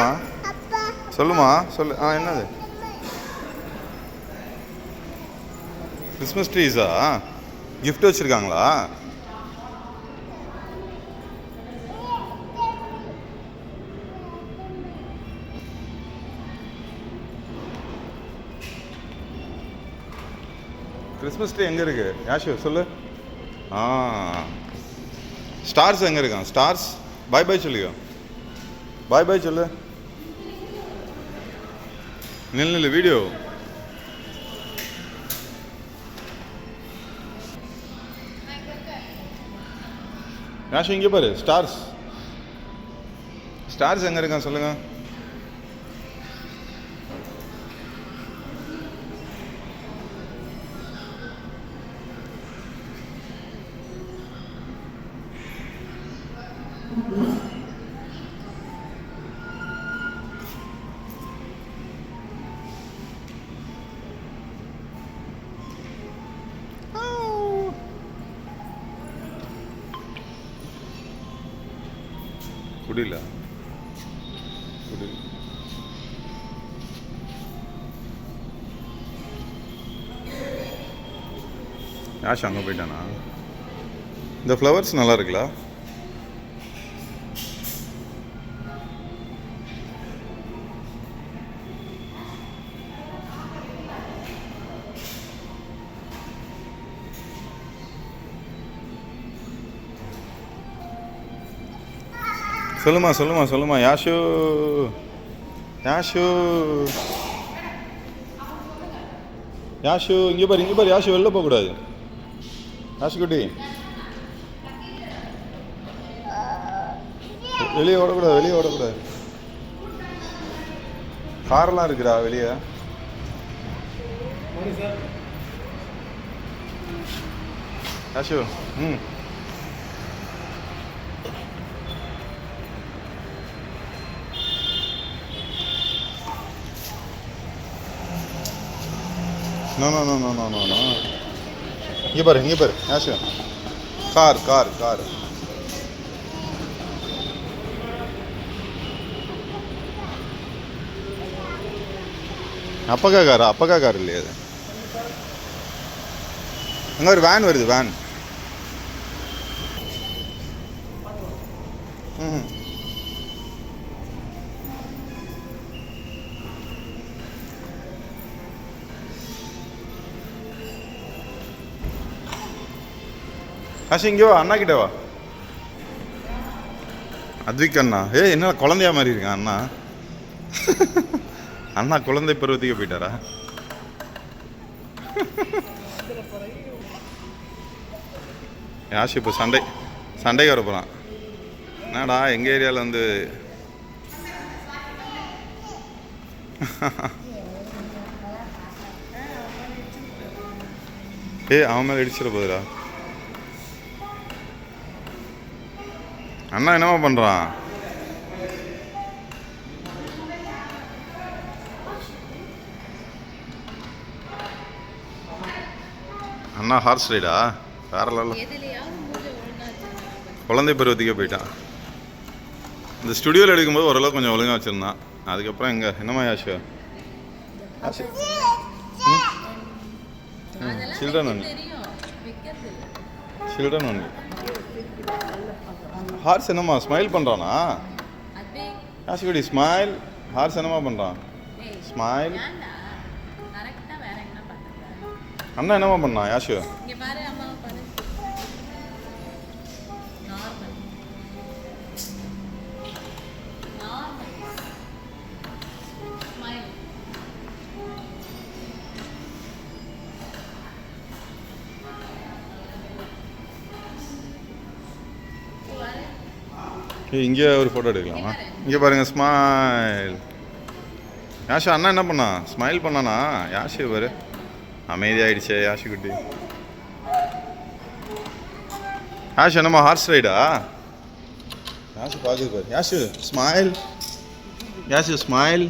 என்னம்மா சொல்லுமா சொல்லு. என்னது கிறிஸ்மஸ் ட்ரீஸா? கிஃப்ட் வச்சுருக்காங்களா? கிறிஸ்மஸ் ட்ரீ எங்கே இருக்குது யாஷு சொல்லு. ஸ்டார்ஸ் எங்கே இருக்கான்? ஸ்டார்ஸ் பாய் பாய் சொல்லியோ. பாய் பாய் சொல்லு. நில் வீடியோ. யாஷு இங்கே பாரு. ஸ்டார்ஸ் ஸ்டார்ஸ் எங்கே இருக்கான் சொல்லுங்க. குடில யாஷ் அங்கே போயிட்டானா? இந்த ஃப்ளவர்ஸ் நல்லா இருக்குல்ல? சொல்லுமா யாஷு. இங்கே பாரு யாஷு வெளில போகக்கூடாது. யாஷு குட்டி வெளியே ஓடக்கூடாது. காரெல்லாம் இருக்குடா வெளியே. யாஷு No. இங்கே பாரு யாஷு. கார் அப்பக்கா கார் இல்லையா அது? அங்கே ஒரு வேன் வருது. வேன் ஆஷு இங்கே வா. அண்ணா கிட்ட வா. அத்விக் அண்ணா என்ன குழந்தையா மாதிரி இருக்கான் அண்ணா. அண்ணா குழந்தை பருவத்துக்கு போயிட்டாரா? யாஷு இப்போ சண்டைக்கு வர போகிறான். என்னடா எங்கள் ஏரியாவில் வந்து அவன் மேலே இடிச்சிட போகுதுடா. அண்ணா என்னவா பண்ணுறான்? அண்ணா ஹார்ஸ் ரைடா வேற லெவலில். குழந்தை பருவத்துக்கே போயிட்டான். இந்த ஸ்டுடியோவில் எடுக்கும்போது ஓரளவு கொஞ்சம் ஒழுங்காக வச்சுருந்தான். அதுக்கப்புறம் எங்கே என்னம்மா யாஷு சில்ட்ரன் ஒன்று. ஹார்ஸ் என்னம்மா ஸ்மைல் பண்ணுறானா? யாஷுகுடி ஸ்மைல். ஹார்ஸ் என்னம்மா பண்ணுறான்? ஸ்மைல். அண்ணா என்னம்மா பண்ணான் யாஷு? இங்கே ஒரு ஃபோட்டோ எடுக்கலாமா? இங்கே பாருங்கள் ஸ்மைல். யாஷு அண்ணா என்ன பண்ணா? ஸ்மைல் பண்ணானா? யாஷு பாரு அமைதியாகிடுச்சே யாஷு குட்டி. யாஷு என்னம்மா ஹார்ஸ் ரைடா? யாஷு பார்க்குது பாரு. யாஷு ஸ்மைல்.